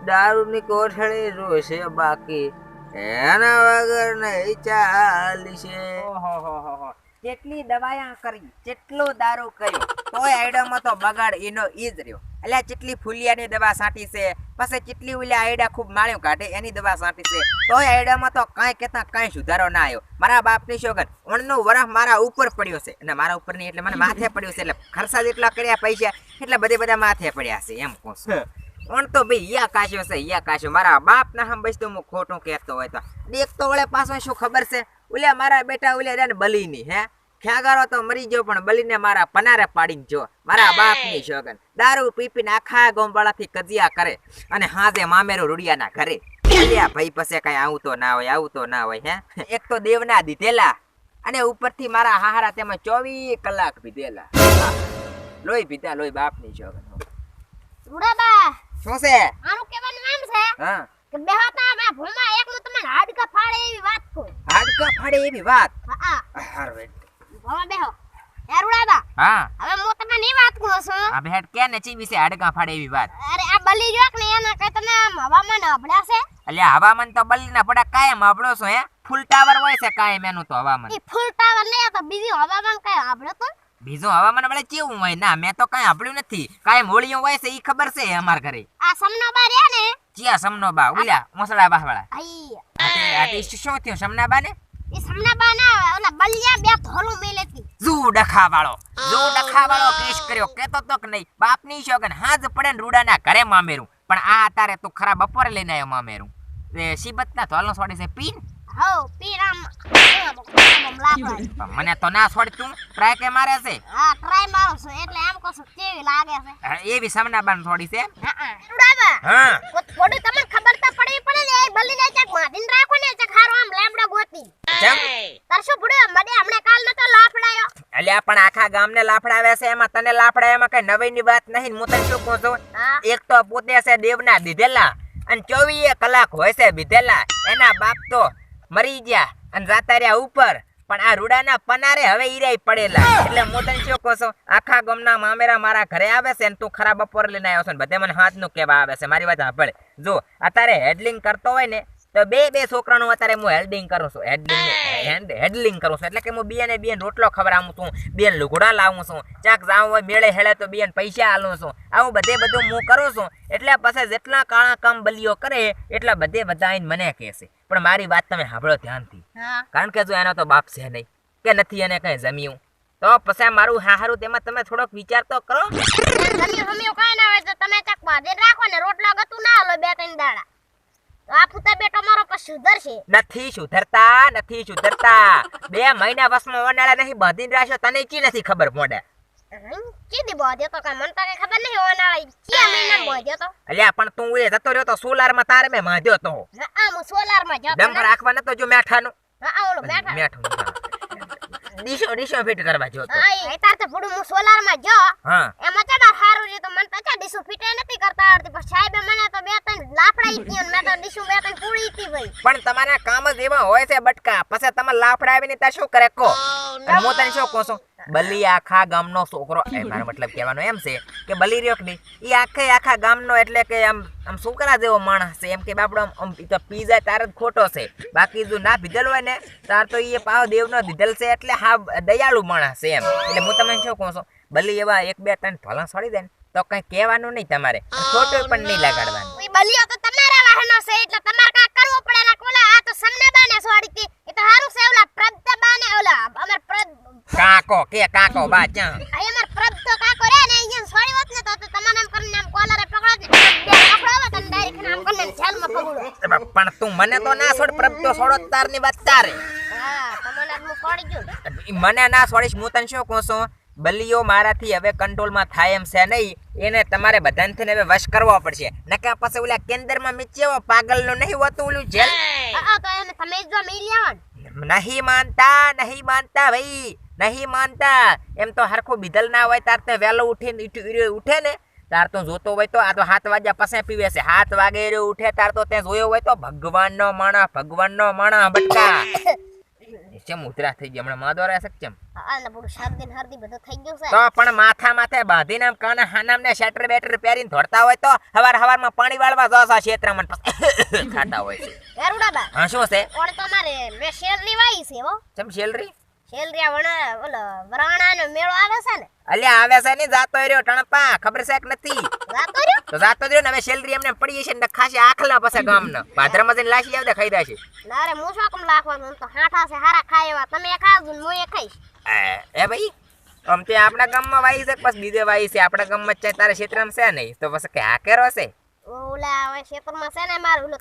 દારૂની કોઠડી જોશે બાકી એના વગર નહીં ચાલશે. ઓહો કેટલી દવાયા કરી, કેટલો દારૂ કર્યો, તોય આયડામાં તો બગાડ એનો ઈ જ રહ્યો. એટલે કેટલી ફૂલિયાની દવા છાંટી છે, પછી કેટલી ઓલી આયડા ખૂબ માળ્યું કાઢે એની દવા છાંટી છે, તોય આયડામાં તો કાંઈ કેતા કાંઈ સુધારો ના આવ્યો. મારા બાપની શોગન 9 વર્ષ મારા ઉપર પડ્યો છે, અને મારા ઉપર નહીં એટલે મને માથે પડ્યો છે. એટલે ખર્ચા જેટલા કર્યા પૈસા એટલે બધા માથે પડ્યા છે એમ કહું છું. પણ તો ભાઈ યા કાશ્યો છે, યા કાશ્યો. મારા બાપ ના હમ બસ તો હું ખોટું કહેતો હોય તો એક તો વળે પાછો શું ખબર છે, ઓલ્યા મારા બેટા ઓલ્યા ને બલીની હે ખ્યાગારો તો મરી ગયો પણ બલીને મારા પનારે પાડીને જો. મારા બાપની શોગન દારૂ પીપીને આખા ગોમવાળાથી કજિયા કરે અને હાજે મામેરો રૂડિયાના ઘરે. અલ્યા ભાઈ પાસે કઈ આવું તો ના હોય, આવું તો ના હોય હે. એક તો દેવના દીધેલા અને ઉપરથી મારા હાહારા તેમાં 24 કલાક પીધેલા. લોહી પીધા લોહી બાપની શોગન. ઉડાબા શું છે આનું કહેવાનું એમ છે હા કે બેહોતા મે ભૂલમાં એકલું તમને હાડકા ફાડે એવી વાત કહું. હાડકા ફાડે એવી વાત? હા હારું ભવા બેહો યાર ઉડાબા. હા હવે હું તમને ની વાત કહું છું. આ બેટ કે ને ચી વિશે હાડકા ફાડે એવી વાત? અરે આ બલી જોક ને એના કઈ તમે આમ હવામાન અભડ્યા છે? અલ્યા હવામાન તો બલીના પડા કાયમ આપડો છો હે. ફૂલ ટાવર હોય છે કાયમ એનું તો હવામાન. ઈ ફૂલ ટાવર લે તો બીજું હવામાન કઈ આપડ્યો તો? બીજું હવામાન વળે કેવું હોય? ના મેં તો કઈ આપડ્યું નથી. કાયમ હોળીઓ હોય છે ઈ ખબર છે અમાર ઘરે. આ સમનોબા રે ને ચિયા સમનો બા ઉલ્યા મોસડા બાવાળા. આઈ આ શું થયું સમના બા ને? ઈ સમનાબા ના ઓલા બલિયા બે ધોલું મેલેતી. જુ ડખા વાળો કેસ કર્યો કેતો તો કે નહીં બાપની શોગન હાજ પડે ને રૂડાના ઘરે મામેરું. પણ આ તારે તું ખરા બપોરે લઈને આવ્યો મામેરું. એ સિબતના ધોલનો છોડી છે પીન. હો પીરામ લાફડા. મને તો ના છોડ તું ટ્રાય કે મારે છે. હા ટ્રાય મારો છું એટલે એમ કહું છું કેવી લાગે છે. એવી સમના બાન થોડી છે. હા ઉડાબા હા થોડી તમને ખબર તો પડવી પડે ને. એ બલી ને ચક માધીન રાખો ને ચક હારો આમ લેમડો ગોતી. કેમ? તરસો બુડે મને હમણે કાલ નતો લાફડાયો. અલ્યા પણ આખા ગામને લાફડાવે છે એમાં તને લાફડાવામાં કઈ નવીની વાત નહીં. હું તને શું કહું છું, એક તો પોતે છે દેવના દીધેલા અને 24 કલાક હોય છે બીધેલા. એના બાપ તો મરી ગયા અને જાતા રહ્યા ઉપર, પણ આ રૂડાના પનારે હવે ઈરાય પડેલા. એટલે હું તને શું કહું છું, આખા ગામના મામેરા મારા ઘરે આવે છે ને તું ખરા બપોર લઈને આવ્યો છે ને બધે મને હાથનું કહેવા આવે છે. મારી વાત સાંભળ, જો અત્યારે હેડલિંગ કરતો હોય ને તો બે છોકરાનું અત્યારે હું હેલ્ડિંગ કરું છું. હેડલિંગ કરું છું એટલે કે હું બેન રોટલો ખવડાવું છું, બેન લુગડા લાવું છું, ચાક જાઉં હોય મેળે હેળે તો બેન પૈસા આલું છું. આવું બધું હું કરું છું. એટલે પછી જેટલા કાળા કામ બલીઓ કરે એટલા બધા આઈને મને કહે છે. પણ મારી વાત તમે સાંભળો ધ્યાનથી, કારણ કે જો એનો તો બાપ છે નહીં કે નથી એને કઈ જમ્યું તો પછી મારું હારું તેમાં તમે થોડોક વિચાર તો કરો. જમ્યું કાઈ ના હોય તો તમે ચક બાંધીને રાખો ને રોટલા ગતું ના હાલો 2-3 દાડા. આ પુતા બેટો મારો પછી સુધરશે. નથી સુધરતા 2 મહિના વસમાં વનાળા નહીં બાંધીને રાખ્યો. તને કી નથી ખબર મોડે? કીધી બોધ્યો તો કઈ મને તો કઈ ખબર નહીં હોનાળી કયા મહિના બોધ્યો તો. અલ્યા પણ તું ઉરે જતો રહ્યો તો સોલાર માં તારે મેં બાંધ્યો તો. હા હું સોલાર માં જતો. ડંપ રાખવા નતો જો મેઠાનું. હા ઓલો મેઠું ડીશો ફિટ કરવા જો તો. હા એ તાર તો ફૂડું હું સોલાર માં જો. હા એમાં ચડા હારું રે તો મને તો ચા ડીશો ફિટ નથી કરતા આવડતી. પણ સાહેબે મને તો 2-3 લાફડાઈ દીધી મેં તો ડીશો 2-3 પૂરી હતી ભાઈ. પણ તમારા કામ જ એવા હોય છે બટકા. પછી તમે લાફડા આવીને ત્યાં શું કરે કો? અને હું તને શું કહું છું, બલી આખા ગામનો છોકરો. મારો મતલબ કહેવાનો એમ છે કે બલી રહ્યો કે નહીં એ આખા ગામનો એટલે કે આમ છોકરા જેવો માણસ છે. એમ કે બાપડો આમ તો પી જાય તાર જ ખોટો છે. બાકી જો ના પીધેલ હોય ને તાર તો એ પાવ દેવનો દીધેલ છે એટલે હા દયાળુ માણસ છે એમ. એટલે હું તમને શું કહું છું, બલી એવા 1-2-3 ઢોલા છોડી દે ને તો કઈ કહેવાનું નહીં તમારે, ખોટું પણ નહીં લગાડવાનું. બલિયો તો તમારા વાહનો છે એટલે તમારે કાક કરવું પડે. ના કોલા આ તો સમનાબાને છોડી હતી એ તો હારું છે. ઓલા પ્રબતાબાને ઓલા અમાર કાકો બા ક્યાં અમાર પ્રબતો કાકો રે ને અહીંયા છોડી હોત ને તો તમારે આમ કરીને આમ કોલરે પકડો ને બે પકડો તને ડાયરેક્ટ આમ કરીને જેલમાં પકડો. પણ તું મને તો ના છોડ, પ્રબતો છોડો તારની વાત તારે. હા તમને હું પડી ગયો. મને ના છોડીશ. હું તને શું કહું છું, બલીઓ મારાથી હવે કંટ્રોલમાં થાય એમ છે નહીં. એને તમારે બધાને થઈને હવે વશ કરવો પડશે. નકા પછી ઓલા કેન્દ્રમાં મિચેવો પાગલનો નહીં હોતું ઓલું જેલ. તો એને તમે જો મેલી આવો. નહીં માનતા ભાઈ, નહીં માનતા. એમ તો હરખું બીધલ ના હોય તાર તો વહેલો ઉઠે ને તાર તો જોતો હોય તો આ તો 7 વાગ્યા પાસે પીવે છે. 7 વાગે ઉઠે તાર તો તે જોયો હોય તો ભગવાનનો માણા બટકા. ચમ ઉતરા થઈ ગયા હમણાં માદો રહેશે કે ચમ આને બધું શરદી ને હરદી બધું થઈ ગયું છે તો પણ માથા માથે બાંધીને આમ કાના હાનામ ને શેટર બેટર પહેરીને દોડતા હોય તો હવારમાં પાણી વાળવા જોશો ક્ષેત્રમાં ખાતા હોય છે ગરુડાબા હા શું છે ઓણ તમારે મે શેરડી વાઈ છે હો ચમ શેલરી શેરડી વણ ઓલો વરાણાનો મેળો આવે છે ને અલ્યા આવે છે ને જાતો રહ્યો ટણપા ખબર છે કે નથી જાતો રહ્યો તો જાતો રહ્યો ને હવે શેલરી એમને પડી છે ને ખાસી આખલા પછી ગામના ભાદરમાં જઈને લાશી આવતા ખાઈ દાશે ના રે હું શું કમ લાખવાનું તો હાઠા છે હારા ખાય એવા તમે ખાજો ને હું એ ખાઈશ એ ભાઈ આમ તે આપણા ગામમાં વાઈ છે પછી બીજે વાઈ છે આપણા ગામમાં ચાય તારા ક્ષેત્રમાં છે નહીં તો પછી કે હાકેરો છે ઓલા હવે ક્ષેત્રમાં છે ને મારું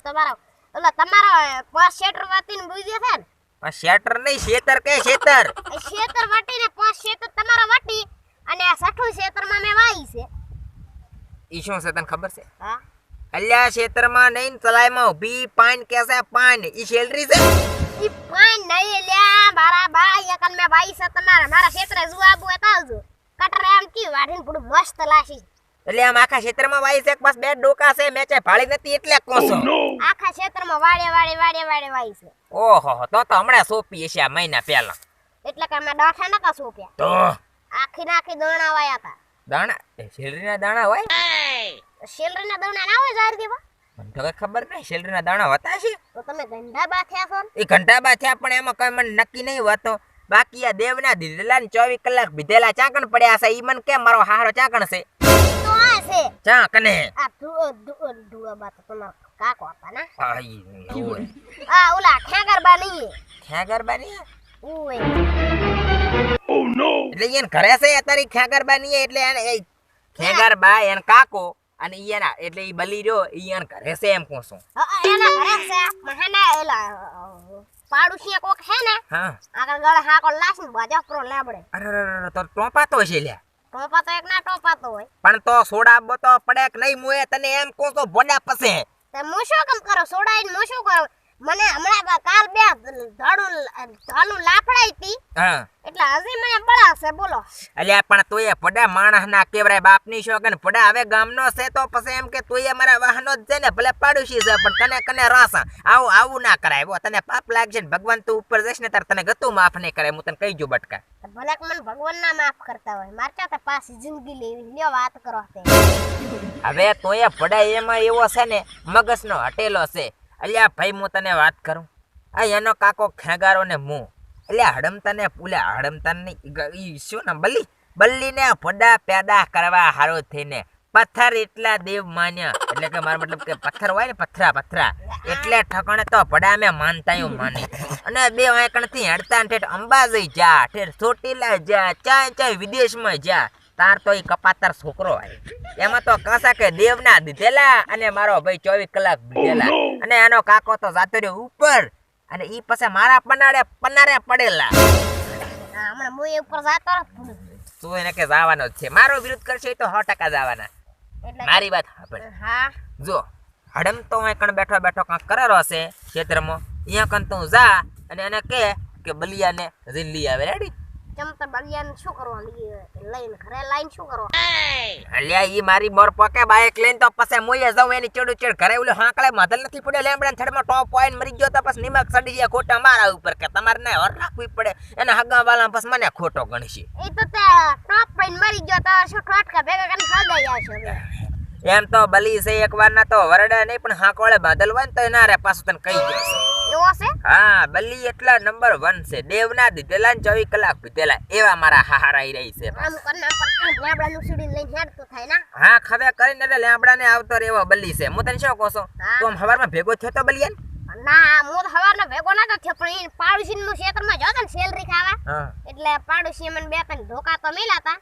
ઓલો તમારો પાંચ શેટર વાતીને બુજે છે ને પણ શેટર નહીં શેતર કે શેતર એ શેતર વાટીને પાંચ શેતર તમારો વાટી અને આ છઠ્ઠું શેતરમાં મેં વાઈ છે ઈ શું છે તને ખબર છે હા અલ્યા ક્ષેત્રમાં નહીં તલાઈમાં ઊભી પાન કેસે પાન ઈ શેલરી છે ઈ પાઈ નહીં લ્યા મારા બાઈ એકન મેં વાઈ છે તમારા મારા ક્ષેત્રે જુઆબુ હતા આવજો કટરે એમ કી વાડીને પૂરું મસ્ત લાશી એટલે આમ આખા ક્ષેત્રમાં વાઈ છે બસ બે ડોકા છે મેચે ભાળી નથી એટલે કોસો આખા ક્ષેત્રમાં વાડે વાઈ છે ઓહો તો હમણાં સોંપી છે આ મહિના પહેલા એટલે કે અમે દાઠા નતા સોપ્યા તો આખી નાખી દોણા વાયા હતા દાણા શેલરીના દાણા હોય શેલરીના દોણા ના હોય જાર દેવા મને તો કઈ ખબર નહીં શેલરીના દાણા હતા છે તો તમે ગંડા બા થયા છો એ ઘંટાબા થયા પણ એમાં કઈ મને નક્કી નહીં હોતો બાકી આ દેવના દીધેલા ને 24 કલાક બીધેલા ચાકણ પડ્યા છે ઈ મને કેમ મારો હારો ચાકણ છે તો આ છે ચાકને આ ધુઆ બા તો તમારો કાકો હતા ના આઈ ઓય આ ઓલા ઠેગર બા નહીં ખ્યાગરબાની ઓય એટલે ઈયન ઘરે છે અત્યારે ખ્યાગરબાની એટલે એને ખ્યાગરબા એન કાકો અને ઈયના એટલે ઈ બલી રહ્યો ઈયન ઘરે છે એમ કહું છું એના ઘરે છે મહાના ઓલા પાડોશી કોક હે ને હા આગળ ગળે હાકો લાશ ને બાજા પ્રો લેબડે અરે તો ટોપાતો છે લ્યા ટોપા તો એક ના ટોપા તો હોય પણ તો સોડા બતો પડે કે નહીં મુએ તને એમ કહું તો ભોડા પસે તે હું શું કામ કરો સોડાઈને હું શું કરું મને હમણાં કાલ બે ધાનું લાફડાઈ હતી હા એટલે હજી મને બળાશે બોલો અલ્યા પણ તોય ભોડા માણસ ના કેવરાય બાપની શોખન ભોડા હવે ગામનો છે તો પછી એમ કે તોય મારા વાહનો જ છે ને ભલે પાડોશી છે પણ કને રાસા આવું ના કરાય વો તને પાપ લાગશે ને ભગવાન તું ઉપર જઈશ ને તાર તને ગતું માફ નહીં કરે હું તને કહી જો બટકા ભલે મને ભગવાન ના માફ કરતા હોય મારતા તો પાછી જિંદગી લેવી લ્યો વાત કરો તે હવે તોય ભોડા એમાં એવો છે ને મગજનો હટેલો છે અલ્યા ભાઈ હું તને વાત કરું આ એનો કાકો ખેગારો ને મું એટલે હડમતા ને પુલા હડમતા ને ઈ શું ને બલ્લી ને ભોડા પેદા કરવા હારો થઈને પથ્થર એટલા દેવ માન્યા એટલે કે મારો મતલબ કે પથ્થર હોય ને પથરા એટલે ઠકણે તો ભોડા મેં માનતાયું માની અને બે વાંકણ થી હડતા ઠેઠ અંબાજી જા ઠેઠ ચોટીલા જા ચાય વિદેશમાં જા તાર તો ઈ કપાતર છોકરો હોય એમાં તો કસા કે દેવના દીધેલા અને મારો ભાઈ 24 કલાક દીધેલા અને એનો કાકો તો જાતો રહ્યો ઉપર અને ઈ પછી મારા પનારે પડેલા હમણાં હું એ ઉપર જાતો તું એને કે જવાનો જ છે મારો વિરોધ કરશે તો 100% જવાના એટલે મારી વાત સાંભળ હા જો હડમ તો અહીં કણ બેઠો કાંક કરેલો હશે ક્ષેત્રમાં અહીંયા કણ તું જા અને એને કે બલિયાને જઈને લઈ આવે રેડી ચમતર બલિયાને શું કરવા લઈને ઘરે લાઈન શું કરવા અલ્યા ઈ મારી મોર પોકે બાઈક લઈને તો પછી મોયે જાઉં એની ચેડ ઘરે ઓલો હાંકળે માધલ નથી પડ્યો લેમડા થડમાં ટોપ પોઈન્ટ મરી ગયો તો પછી નિમક સડી જાય ખોટા મારા ઉપર કે તમારે ને હર રાખવી પડે એના હગા વાલા પછી મને ખોટો ગણશે એ તો તે ટોપ પોઈન્ટ મરી ગયો તો શું ઠોટકા ભેગા કરીને હગાઈ આવશે એમ તો બલી છે એકવાર ના તો વરડે નહીં પણ હાંકળે બાદલ હોય ને તો એના રે પાછું તને કહી જશે એવો છે હા બલી એટલા નંબર 1 છે દેવના દીધેલા 24 કલાક પીધેલા એવા મારા હાહારાઈ રહી છે આમ કરના પર લેબડાનું સીડી લઈને હેડ તો થાય ના હા ખવે કરીને એટલે લેબડાને આવતો રેવો બલી છે હું તને શું કહું છું તું આમ હવારમાં ભેગો થયો તો બલિયાન ના હું હવારનો ભેગો નતો થયો પણ એ પાડોશીનું ક્ષેત્રમાં જો ને સેલરી ખાવા એટલે પાડોશી મને બે ત્રણ ધોકા તો મેલાતા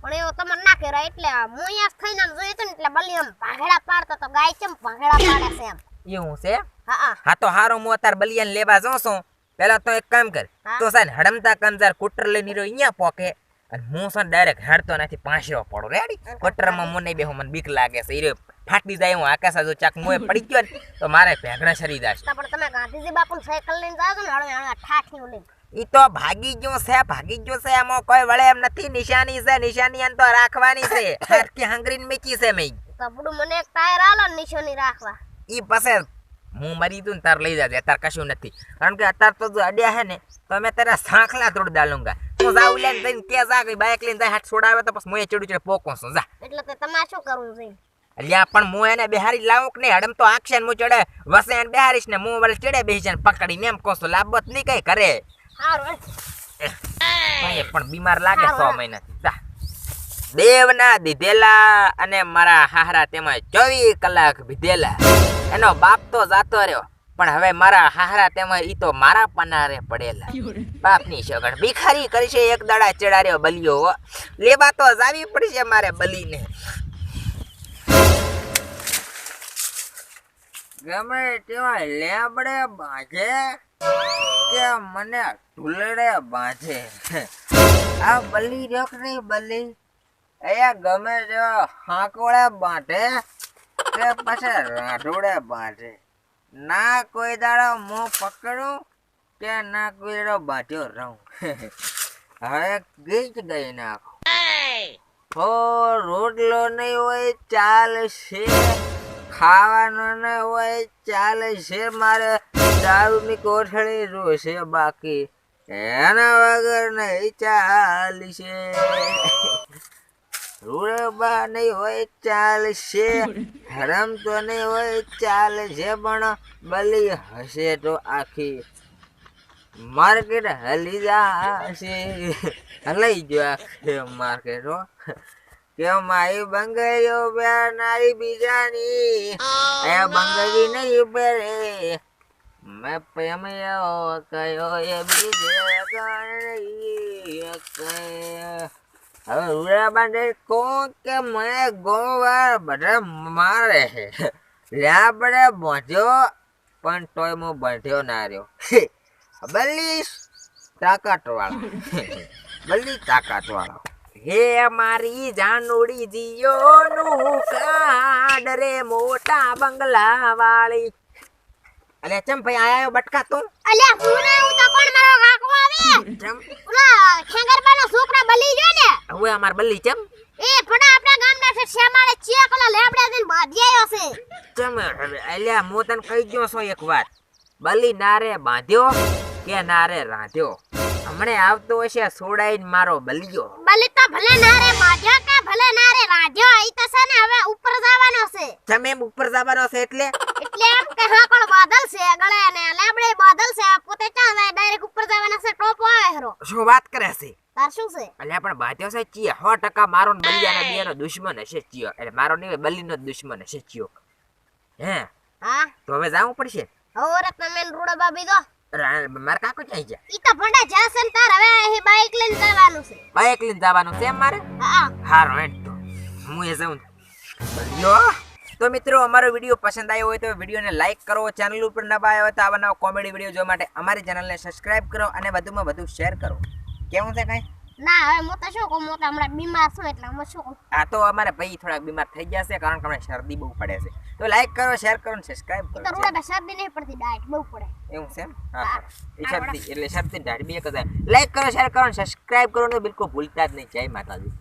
પણ એવો તમને ના કહેવાય એટલે હું અહીંયા થઈને જોયું હતું ને એટલે બલી આમ ભાગડા પાડતો તો ગાય કેમ ભાગડા પાડે છે એમ એવું છે હા તો હારો હું અત્યારે બલિયાને લેવા જાઉં છું પેલા તો એક કામ કર તો સાહેબ હડમતા કંજાર કુટર લઈને રહ્યો અહીંયા પોકે અને હું છે ડાયરેક્ટ હેડતો નથી પાંચરો પડો રેડી કુટરમાં મને બેહો મને બીક લાગે છે ઈ ફાટી જાય હું આકાશા જો ચાક મોય પડી ગયો ને તો મારે ભેગણા શરી દાશ પણ તમે ગાંધીજી બાપુની સાયકલ લઈને જાવ છો ને હળવે ઠાઠી લઈને ઈ તો ભાગી ગયો છે એમાં કોઈ વળે એમ નથી નિશાની છે નિશાની એમ તો રાખવાની છે હરકી હંગરીને મેકી છે મેં તો બડું મને એક ટાયર આલો ને નિશાની રાખવા ઈ પાસે હું મરી તું ને તાર લઈ જાજે, તાર કશું નથી. કારણ કે અત્યારે તો જો અડ્યા હે ને તો મેં તારા સાંખલા તોડ ડાલુંગા. હું જાઉં લઈને જઈને કે જા કે બાઇક લઈને જાય હાથ છોડાવે તો પછી મોએ ચડું ચડે પોકો છું જા. એટલે તો તમારે શું કરવું છે? અલ્યા પણ હું એને બેહારી લાવું કે નહીં, હડમ તો આંખશે ને હું ચડે વસે એને બેહારીશ ને હું વળે ચડે બેસી ને પકડીને એમ કહું છું લાભત નહીં કઈ કરે. હારું પણ બીમાર લાગે 6 મહિનાથી જા. દેવના દીધેલા અને મારા હાહરા તેમાં 24 કલાક બીધેલા. એનો બાપ તો જાતો રહ્યો પણ હવે મારા હાહરા તેમાં ઈ તો મારા પનારે પડેલા. બાપની સગણ ભિખારી કરશે એક દાડા ચડાર્યો બલિયો. લેવા તો જાવી પડશે મારે બલીને. ગમે તેવા લેબડે બાંધે કે મને ઢૂલડે બાંધે, આ બલી રોક નહીં બલી અહીંયા ગમે તેવા હાંકોળે બાંધે કે પછી રાઢોડે બાંધે, ના કોઈ દાડો મોં પકડું કે ના કોઈ દાડો બાંધ્યો રહું. હવે ગીચ ગઈ નાખો. હો રોટલો નહીં હોય ચાલશે, ખાવાનો નહીં હોય ચાલશે, મારે દારૂની કોઠડી જોશે બાકી એના વગર નહીં ચાલશે. રૂડબા નહીં હોય ચાલશે, હરમ તો નહીં હોય ચાલશે, પણ બલી હશે તો આખી માર્કેટ હલી જશે. હલાઈ જો આખી માર્કેટ હો કે મારી બંગડીઓ બેનારી બીજાની અહીંયા બંગડી નહીં પહેરે. મેં પ્રેમ્યો કયો એ બીજે ગણ. હવે રૂડા બાંધે કોણ કે મને ગોવાર બધા મારે લાબડે બાંધ્યો પણ તોય હું બાંધ્યો ના રહ્યો. બલી તાકાત વાળો, બલી તાકાત વાળો. હે મારી જાનુડી જીયોનું કાડ રે મોટા બંગલા વાળી. અલે ચમ ભાઈ આયો બટકા તું? અલ્યા હું ના હું તો કોણ મારો કાકો આવે? ચમ ઓલા ખેંગરબાનો છોકરા બલી ગયો ને હવે અમાર બલ્લી ચમ એ પડા આપણા ગામના છે શ્યામાળે ચેકલા લેબડા દઈને બાંધી આવ્યો છે. ચમ અલ્યા હું તને કહી ગયો છો એક વાત, બલી નારે બાંધ્યો કે નારે રાંધ્યો હમણે આવતો હશે સોડાઈને મારો બલિયો. બલી તો ભલે નારે બાંધ્યો કે ભલે નારે રાંધ્યો ઈ તો છે ને હવે ઉપર જવાનો છે. ચમ એમ ઉપર જવાનો છે એટલે એમ કે હા કોણ બાદલ છે ગળે ને લેબડે બાદલ છે પોતે ક્યાં જાય ડાયરેક્ટ ઉપર જવાના છે ટોપો આવે હરો. શું વાત કરે છે? તાર શું છે? અલ્યા પણ બાંધ્યો છે ચિયા 100% મારો ને બલિયાના બેનો દુશ્મન હશે ચિયો. એટલે મારો નહીં બલીનો દુશ્મન હશે ચિયો. હે હા તો હવે જાવું પડશે. હવે તમે રૂડા બાબી દો માર કાકો ક્યાં ગયા? ઈ તો ભંડા જાસન તાર હવે અહીં બાઈક લઈને જવાનું છે. બાઈક લઈને જવાનું છે મારે? હા હારો હેડ તો હું એ જાઉં. બલિયો તો મિત્રો અમારો વિડીયો પસંદ આવ્યો હોય તો વિડીયોને લાઈક કરો, ચેનલ ઉપર નવા આવ્યા હોય તો આવા નવા કોમેડી વિડીયો જોવા માટે અમારી ચેનલને સબસ્ક્રાઇબ કરો અને વધુમાં વધુ શેર કરો. કેવું છે કાંઈ? ના હવે હું તો શું કહું, હું તો હમણાં બીમાર છું એટલે હું શું કહું. આ તો અમારે ભાઈ થોડાક બીમાર થઈ ગયા છે કારણ કે અમને શરદી બહુ પડે છે. તો લાઈક કરો, શેર કરો અને સબસ્ક્રાઇબ કરો. તો રૂડા શરદી નહીં પડતી, ડાયટ બહુ પડે. એવું છે એમ? હા એ શરદી એટલે શરદી ઢાળ બે કદાચ લાઈક કરો, શેર કરો અને સબસ્ક્રાઇબ કરો ને બિલકુલ ભૂલતા જ નહીં. જય માતાજી.